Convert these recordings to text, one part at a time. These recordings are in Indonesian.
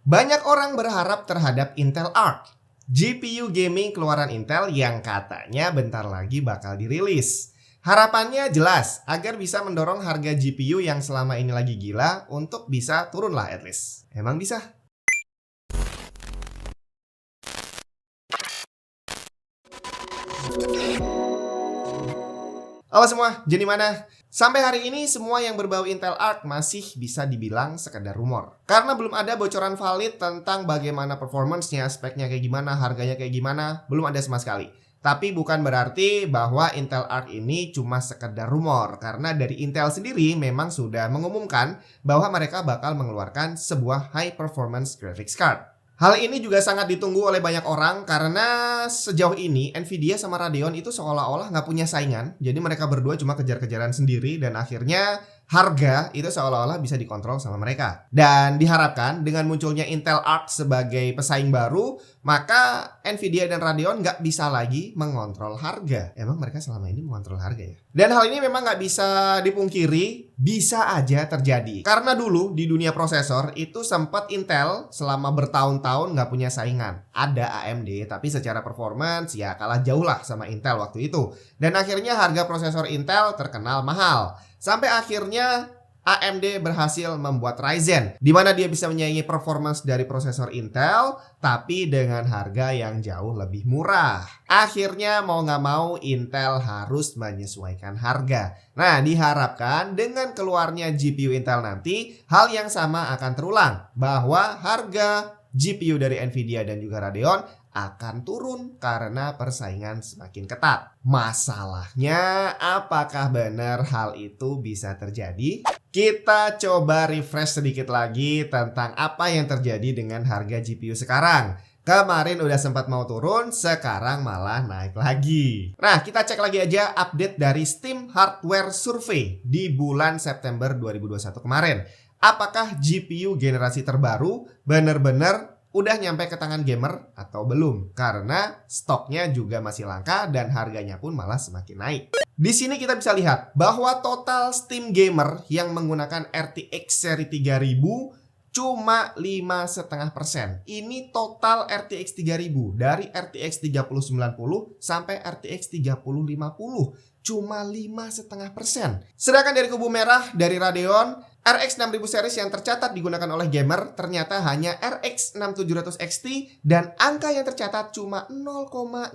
Banyak orang berharap terhadap Intel Arc, GPU gaming keluaran Intel yang katanya bentar lagi bakal dirilis. Harapannya jelas agar bisa mendorong harga GPU yang selama ini lagi gila untuk bisa turun lah at least. Emang bisa? Halo semua, jadi mana? Sampai hari ini semua yang berbau Intel Arc masih bisa dibilang sekedar rumor. Karena belum ada bocoran valid tentang bagaimana performance-nya, speknya kayak gimana, harganya kayak gimana, belum ada sama sekali. Tapi bukan berarti bahwa Intel Arc ini cuma sekedar rumor. Karena dari Intel sendiri memang sudah mengumumkan bahwa mereka bakal mengeluarkan sebuah high performance graphics card. Hal ini juga sangat ditunggu oleh banyak orang karena sejauh ini Nvidia sama Radeon itu seolah-olah nggak punya saingan. Jadi mereka berdua cuma kejar-kejaran sendiri dan akhirnya harga itu seolah-olah bisa dikontrol sama mereka. Dan diharapkan dengan munculnya Intel Arc sebagai pesaing baru, maka Nvidia dan Radeon nggak bisa lagi mengontrol harga. Emang mereka selama ini mengontrol harga ya? Dan hal ini memang nggak bisa dipungkiri, bisa aja terjadi. Karena dulu di dunia prosesor itu sempat Intel selama bertahun-tahun nggak punya saingan. Ada AMD, tapi secara performance ya kalah jauh lah sama Intel waktu itu. Dan akhirnya harga prosesor Intel terkenal mahal. Sampai akhirnya AMD berhasil membuat Ryzen, di mana dia bisa menyaingi performance dari prosesor Intel, tapi dengan harga yang jauh lebih murah. Akhirnya mau nggak mau Intel harus menyesuaikan harga. Nah, diharapkan dengan keluarnya GPU Intel nanti, hal yang sama akan terulang, bahwa harga GPU dari Nvidia dan juga Radeon akan turun karena persaingan semakin ketat. Masalahnya, apakah benar hal itu bisa terjadi? Kita coba refresh sedikit lagi tentang apa yang terjadi dengan harga GPU sekarang. Kemarin udah sempat mau turun, sekarang malah naik lagi. Nah, kita cek lagi aja update dari Steam Hardware Survey di bulan September 2021 kemarin. Apakah GPU generasi terbaru benar-benar udah nyampe ke tangan gamer atau belum? Karena stoknya juga masih langka dan harganya pun malah semakin naik. Di sini kita bisa lihat bahwa total Steam gamer yang menggunakan RTX seri 3000 cuma 5,5%. Ini total RTX 3000 dari RTX 3090 sampai RTX 3050. Cuma 5,5%. Sedangkan dari kubu merah dari Radeon, RX 6000 series yang tercatat digunakan oleh gamer ternyata hanya RX 6700 XT dan angka yang tercatat cuma 0,16%,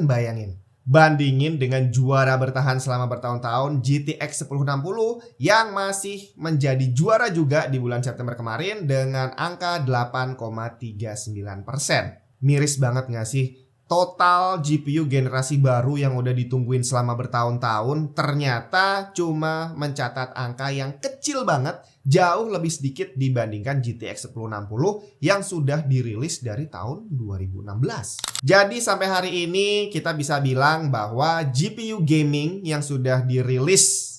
bayangin. Bandingin dengan juara bertahan selama bertahun-tahun GTX 1060 yang masih menjadi juara juga di bulan September kemarin dengan angka 8,39%. Miris banget gak sih? Total GPU generasi baru yang udah ditungguin selama bertahun-tahun ternyata cuma mencatat angka yang kecil banget, jauh lebih sedikit dibandingkan GTX 1060 yang sudah dirilis dari tahun 2016. Jadi sampai hari ini kita bisa bilang bahwa GPU gaming yang sudah dirilis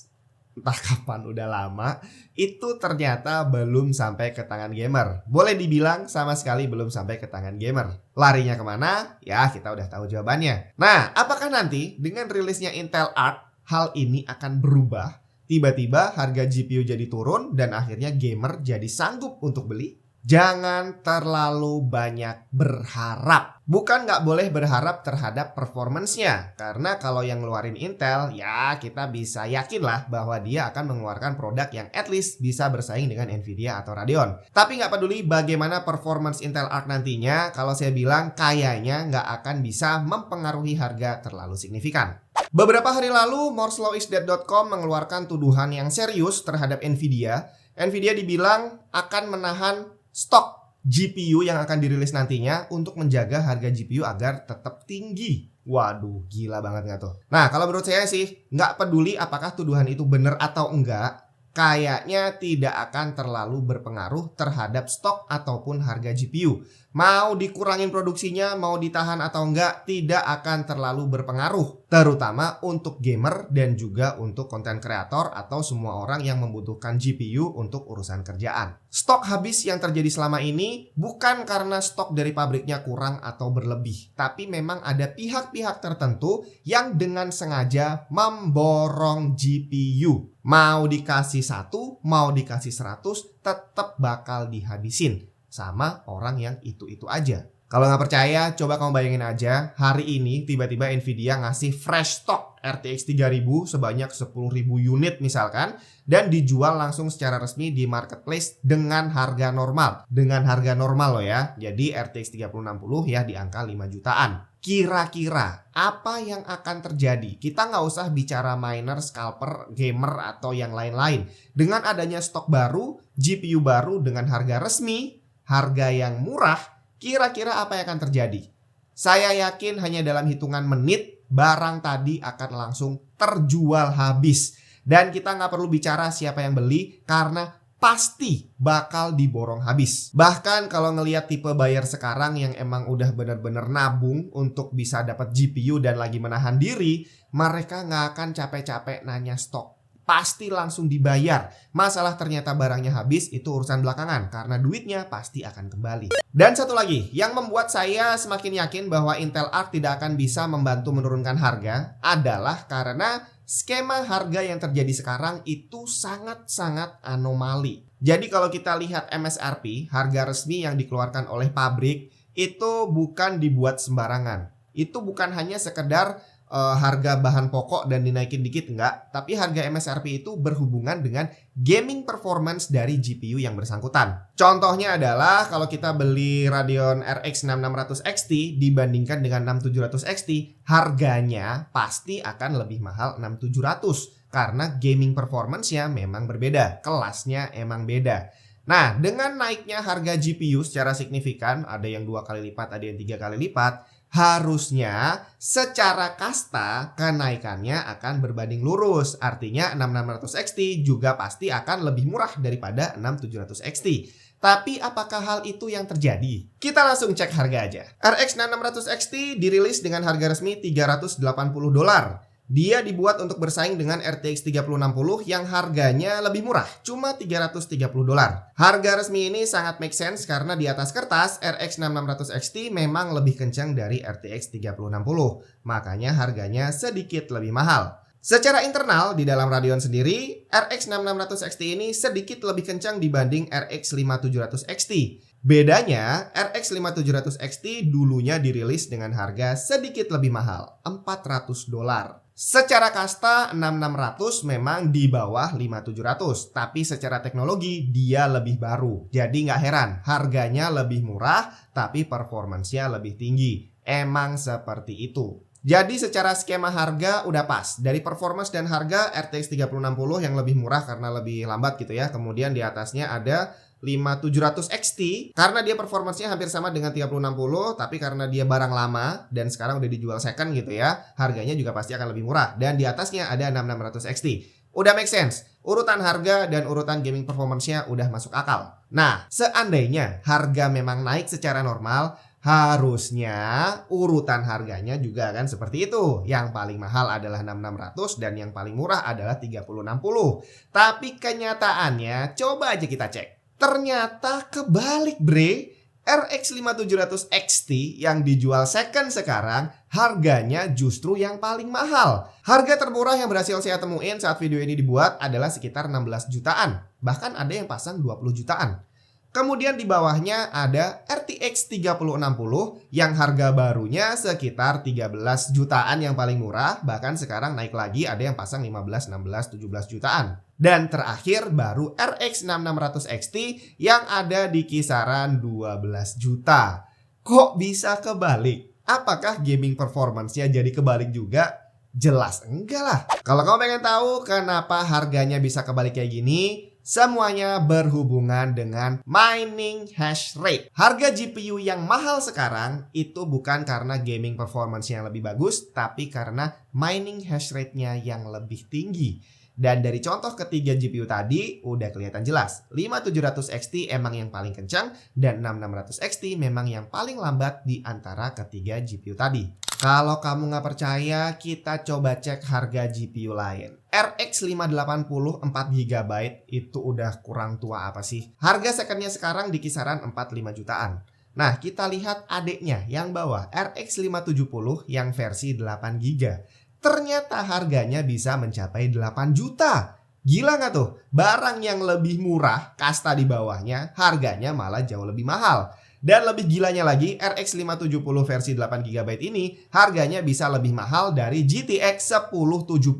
entah kapan udah lama itu ternyata belum sampai ke tangan gamer. Boleh dibilang sama sekali belum sampai ke tangan gamer. Larinya kemana? Ya kita udah tahu jawabannya. Nah, apakah nanti dengan rilisnya Intel Arc hal ini akan berubah? Tiba-tiba harga GPU jadi turun dan akhirnya gamer jadi sanggup untuk beli? Jangan terlalu banyak berharap. Bukan nggak boleh berharap terhadap performance-nya. Karena kalau yang ngeluarin Intel, ya kita bisa yakin lah bahwa dia akan mengeluarkan produk yang at least bisa bersaing dengan Nvidia atau Radeon. Tapi nggak peduli bagaimana performance Intel Arc nantinya, kalau saya bilang kayaknya nggak akan bisa mempengaruhi harga terlalu signifikan. Beberapa hari lalu, morslowis.com mengeluarkan tuduhan yang serius terhadap Nvidia. Nvidia dibilang akan menahan stok GPU yang akan dirilis nantinya untuk menjaga harga GPU agar tetap tinggi. Waduh, gila banget gak tuh? Nah, kalau menurut saya sih, nggak peduli apakah tuduhan itu benar atau enggak, kayaknya tidak akan terlalu berpengaruh terhadap stok ataupun harga GPU. Mau dikurangin produksinya, mau ditahan atau enggak, tidak akan terlalu berpengaruh. Terutama untuk gamer dan juga untuk konten kreator atau semua orang yang membutuhkan GPU untuk urusan kerjaan. Stok habis yang terjadi selama ini bukan karena stok dari pabriknya kurang atau berlebih. Tapi memang ada pihak-pihak tertentu yang dengan sengaja memborong GPU. Mau dikasih 1, mau dikasih 100, tetap bakal dihabisin. sama orang yang itu-itu aja. Kalau nggak percaya, coba kamu bayangin aja, hari ini tiba-tiba Nvidia ngasih fresh stock RTX 3000 sebanyak 10.000 unit misalkan, dan dijual langsung secara resmi di marketplace dengan harga normal. Dengan harga normal loh ya, jadi RTX 3060 ya di angka 5 jutaan. Kira-kira apa yang akan terjadi? Kita nggak usah bicara miner, scalper, gamer, atau yang lain-lain. Dengan adanya stok baru, GPU baru dengan harga resmi, harga yang murah, kira-kira apa yang akan terjadi? Saya yakin hanya dalam hitungan menit, barang tadi akan langsung terjual habis. Dan kita nggak perlu bicara siapa yang beli, karena pasti bakal diborong habis. Bahkan kalau ngelihat tipe buyer sekarang yang emang udah bener-bener nabung untuk bisa dapat GPU dan lagi menahan diri, mereka nggak akan capek-capek nanya stok. Pasti langsung dibayar. Masalah ternyata barangnya habis itu urusan belakangan, karena duitnya pasti akan kembali. Dan satu lagi yang membuat saya semakin yakin bahwa Intel Arc tidak akan bisa membantu menurunkan harga adalah karena skema harga yang terjadi sekarang itu sangat-sangat anomali. Jadi kalau kita lihat MSRP, harga resmi yang dikeluarkan oleh pabrik, itu bukan dibuat sembarangan. Itu bukan hanya sekedar harga bahan pokok dan dinaikin dikit, enggak. Tapi harga MSRP itu berhubungan dengan gaming performance dari GPU yang bersangkutan. Contohnya adalah kalau kita beli Radeon RX 6600 XT dibandingkan dengan 6700 XT, harganya pasti akan lebih mahal 6700. Karena gaming performance-nya memang berbeda, kelasnya emang beda. Nah, dengan naiknya harga GPU secara signifikan, ada yang 2 kali lipat, ada yang 3 kali lipat, harusnya secara kasta kenaikannya akan berbanding lurus. Artinya 6600 XT juga pasti akan lebih murah daripada 6700 XT. Tapi apakah hal itu yang terjadi? Kita langsung cek harga aja. RX 6600 XT dirilis dengan harga resmi $380. Dia dibuat untuk bersaing dengan RTX 3060 yang harganya lebih murah, cuma $330. Harga resmi ini sangat make sense karena di atas kertas RX 6600 XT memang lebih kencang dari RTX 3060, makanya harganya sedikit lebih mahal. Secara internal di dalam Radeon sendiri, RX 6600 XT ini sedikit lebih kencang dibanding RX 5700 XT. Bedanya, RX 5700 XT dulunya dirilis dengan harga sedikit lebih mahal, $400. Secara kasta 6600 memang di bawah 5700, tapi secara teknologi dia lebih baru. Jadi nggak heran, harganya lebih murah tapi performancenya lebih tinggi. Emang seperti itu. Jadi secara skema harga udah pas. Dari performance dan harga RTX 3060 yang lebih murah karena lebih lambat gitu ya. Kemudian di atasnya ada 5700 XT karena dia performancenya hampir sama dengan 3060, tapi karena dia barang lama dan sekarang udah dijual second gitu ya, harganya juga pasti akan lebih murah. Dan di atasnya ada 6600 XT. Udah make sense. Urutan harga dan urutan gaming performance-nya udah masuk akal. Nah, seandainya harga memang naik secara normal, harusnya urutan harganya juga kan seperti itu. Yang paling mahal adalah 6600 dan yang paling murah adalah 3060. Tapi kenyataannya coba aja kita cek. Ternyata kebalik bre. RX 5700 XT yang dijual second sekarang harganya justru yang paling mahal. Harga termurah yang berhasil saya temuin saat video ini dibuat adalah sekitar 16 jutaan. Bahkan ada yang pasang 20 jutaan. Kemudian di bawahnya ada RTX 3060 yang harga barunya sekitar 13 jutaan yang paling murah. Bahkan sekarang naik lagi ada yang pasang 15, 16, 17 jutaan. Dan terakhir baru RX 6600 XT yang ada di kisaran 12 juta. Kok bisa kebalik? Apakah gaming performance-nya jadi kebalik juga? Jelas enggak lah. Kalau kamu pengen tahu kenapa harganya bisa kebalik kayak gini, semuanya berhubungan dengan mining hash rate. Harga GPU yang mahal sekarang itu bukan karena gaming performance yang lebih bagus, tapi karena mining hash rate-nya yang lebih tinggi. Dan dari contoh ketiga GPU tadi udah kelihatan jelas. 5700 XT emang yang paling kencang dan 6600 XT memang yang paling lambat di antara ketiga GPU tadi. Kalau kamu nggak percaya, kita coba cek harga GPU lain. RX 580 4GB itu udah kurang tua apa sih? Harga secondnya sekarang di kisaran 45 jutaan. Nah, kita lihat adeknya yang bawah, RX 570 yang versi 8GB. Ternyata harganya bisa mencapai 8 juta. Gila nggak tuh? Barang yang lebih murah, kasta di bawahnya, harganya malah jauh lebih mahal. Dan lebih gilanya lagi, RX 570 versi 8 GB ini harganya bisa lebih mahal dari GTX 1070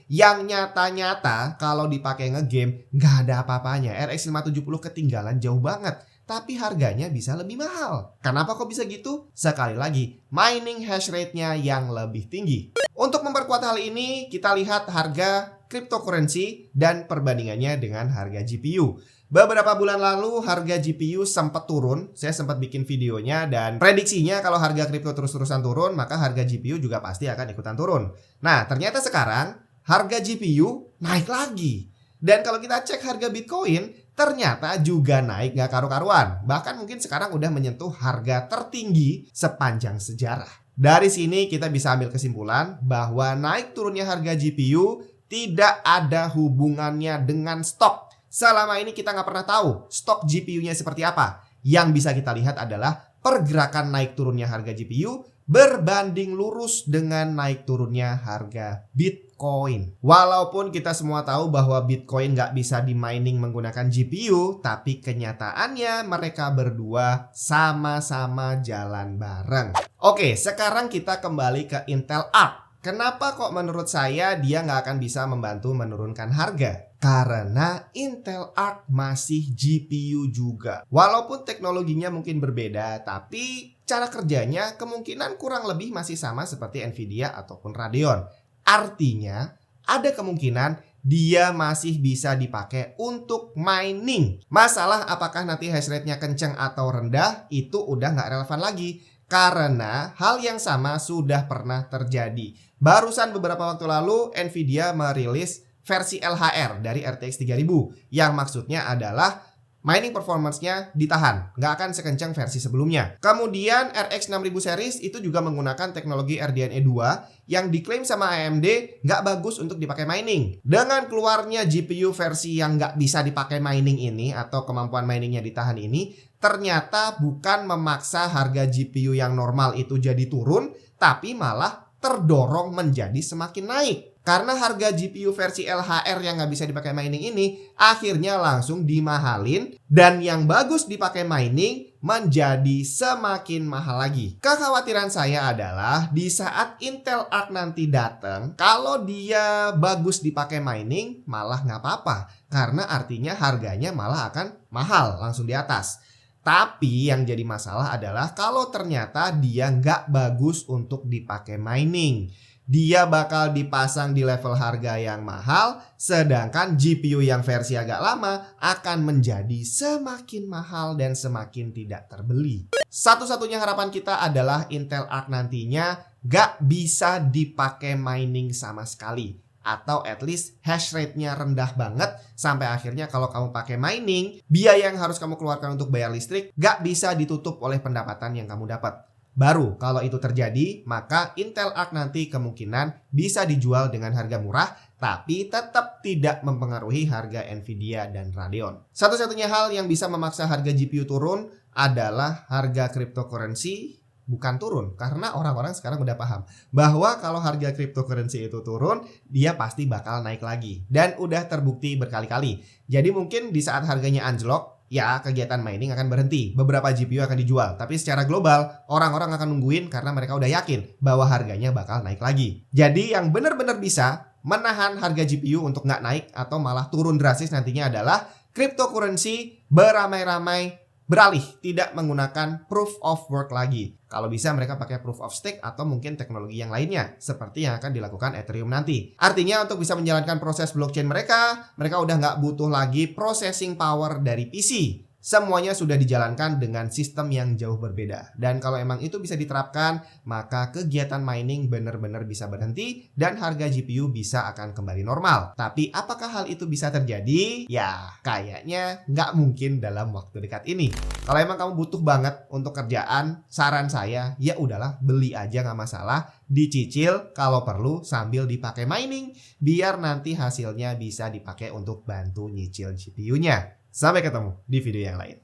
yang nyata-nyata kalau dipakai ngegame nggak ada apa-apanya. RX 570 ketinggalan jauh banget. Tapi harganya bisa lebih mahal. Kenapa kok bisa gitu? Sekali lagi, mining hash rate-nya yang lebih tinggi. Untuk memperkuat hal ini, kita lihat harga cryptocurrency dan perbandingannya dengan harga GPU. Beberapa bulan lalu harga GPU sempat turun, saya sempat bikin videonya dan prediksinya kalau harga kripto terus-terusan turun, maka harga GPU juga pasti akan ikutan turun. Nah, ternyata sekarang harga GPU naik lagi. Dan kalau kita cek harga Bitcoin, ternyata juga naik gak karu-karuan. Bahkan mungkin sekarang udah menyentuh harga tertinggi sepanjang sejarah. Dari sini kita bisa ambil kesimpulan bahwa naik turunnya harga GPU tidak ada hubungannya dengan stok. Selama ini kita nggak pernah tahu stok GPU-nya seperti apa. Yang bisa kita lihat adalah pergerakan naik turunnya harga GPU berbanding lurus dengan naik turunnya harga Bitcoin. Walaupun kita semua tahu bahwa Bitcoin nggak bisa di-mining menggunakan GPU, tapi kenyataannya mereka berdua sama-sama jalan bareng. Oke, sekarang kita kembali ke Intel Arc. Kenapa kok menurut saya dia nggak akan bisa membantu menurunkan harga? Karena Intel Arc masih GPU juga. Walaupun teknologinya mungkin berbeda, tapi cara kerjanya kemungkinan kurang lebih masih sama seperti Nvidia ataupun Radeon. Artinya, ada kemungkinan dia masih bisa dipakai untuk mining. Masalah apakah nanti hash rate-nya kenceng atau rendah, itu udah nggak relevan lagi. Karena hal yang sama sudah pernah terjadi. Barusan beberapa waktu lalu Nvidia merilis versi LHR dari RTX 3000 yang maksudnya adalah mining performance-nya ditahan, nggak akan sekencang versi sebelumnya. Kemudian RX 6000 series itu juga menggunakan teknologi RDNA 2 yang diklaim sama AMD nggak bagus untuk dipakai mining. Dengan keluarnya GPU versi yang nggak bisa dipakai mining ini atau kemampuan miningnya ditahan ini, ternyata bukan memaksa harga GPU yang normal itu jadi turun, tapi malah terdorong menjadi semakin naik. Karena harga GPU versi LHR yang nggak bisa dipakai mining ini akhirnya langsung dimahalin dan yang bagus dipakai mining menjadi semakin mahal lagi. Kekhawatiran saya adalah di saat Intel Arc nanti datang, kalau dia bagus dipakai mining malah nggak apa-apa. Karena artinya harganya malah akan mahal langsung di atas. Tapi yang jadi masalah adalah kalau ternyata dia nggak bagus untuk dipakai mining. Dia bakal dipasang di level harga yang mahal, sedangkan GPU yang versi agak lama akan menjadi semakin mahal dan semakin tidak terbeli. Satu-satunya harapan kita adalah Intel Arc nantinya nggak bisa dipakai mining sama sekali. Atau at least hash rate-nya rendah banget sampai akhirnya kalau kamu pakai mining, biaya yang harus kamu keluarkan untuk bayar listrik gak bisa ditutup oleh pendapatan yang kamu dapat. Baru kalau itu terjadi, maka Intel Arc nanti kemungkinan bisa dijual dengan harga murah tapi tetap tidak mempengaruhi harga Nvidia dan Radeon. Satu-satunya hal yang bisa memaksa harga GPU turun adalah harga cryptocurrency. Bukan turun, karena orang-orang sekarang udah paham bahwa kalau harga cryptocurrency itu turun, dia pasti bakal naik lagi. Dan udah terbukti berkali-kali. Jadi mungkin di saat harganya anjlok, ya kegiatan mining akan berhenti. Beberapa GPU akan dijual. Tapi secara global, orang-orang akan nungguin karena mereka udah yakin bahwa harganya bakal naik lagi. Jadi yang benar-benar bisa menahan harga GPU untuk nggak naik atau malah turun drastis nantinya adalah cryptocurrency beramai-ramai beralih tidak menggunakan proof of work lagi. Kalau bisa mereka pakai proof of stake atau mungkin teknologi yang lainnya seperti yang akan dilakukan Ethereum nanti. Artinya untuk bisa menjalankan proses blockchain mereka udah nggak butuh lagi processing power dari PC. Semuanya sudah dijalankan dengan sistem yang jauh berbeda. Dan kalau emang itu bisa diterapkan, maka kegiatan mining benar-benar bisa berhenti dan harga GPU bisa akan kembali normal. Tapi apakah hal itu bisa terjadi? Ya, kayaknya nggak mungkin dalam waktu dekat ini. Kalau emang kamu butuh banget untuk kerjaan, saran saya, ya udahlah beli aja nggak masalah. Dicicil kalau perlu sambil dipakai mining, biar nanti hasilnya bisa dipakai untuk bantu nyicil GPU-nya. Sampai ketemu di video yang lain.